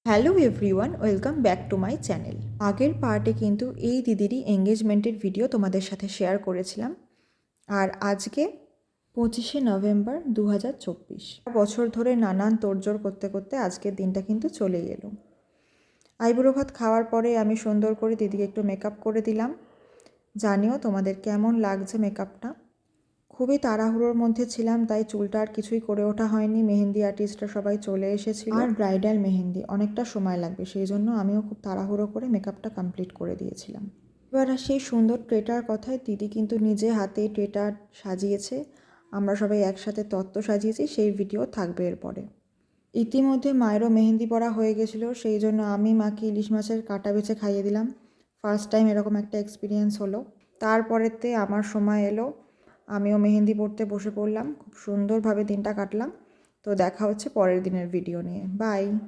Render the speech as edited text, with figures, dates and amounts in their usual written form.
Hello everyone, welcome back to my channel. আগের পার্টে কিন্তু এই দিদিরই এঙ্গেজমেন্টের ভিডিও তোমাদের সাথে শেয়ার করেছিলাম। আর আজকে 25শে নভেম্বর 2024, বছর ধরে নানান তোড়জোড় করতে করতে আজকের দিনটা কিন্তু চলেই এলো। আইবুড়ো ভাত খাওয়ার পরে আমি সুন্দর করে দিদিকে একটু মেকআপ করে দিলাম। জানিও তোমাদের কেমন লাগছে মেকআপটা। খুবই তাড়াহুড়োর মধ্যে ছিলাম, তাই চুলটা আর কিছুই করে ওঠা হয়নি। মেহেন্দি আর্টিস্টরা সবাই চলে এসেছিল, আর ব্রাইডাল মেহেন্দি অনেকটা সময় লাগবে, সেই জন্য আমিও খুব তাড়াহুড়ো করে মেকআপটা কমপ্লিট করে দিয়েছিলাম। এবার সেই সুন্দর ট্রেটার কথায়, দিদি কিন্তু নিজে হাতে ট্রেটা সাজিয়েছে। আমরা সবাই একসাথে তত্ত্ব সাজিয়েছি, সেই ভিডিও থাকবে এরপরে। ইতিমধ্যে মায়েরও মেহেন্দি পরা হয়ে গেছিলো, সেই জন্য আমি মাকে ইলিশ মাছের কাটা বেছে খাইয়ে দিলাম। ফার্স্ট টাইম এরকম একটা এক্সপিরিয়েন্স হলো। তারপরেতে আমার সময় এলো, আমিও মেহেন্দি পরতে বসে পড়লাম। খুব সুন্দরভাবে দিনটা কাটলাম। তো দেখা হচ্ছে পরের দিনের ভিডিও নিয়ে। বাই।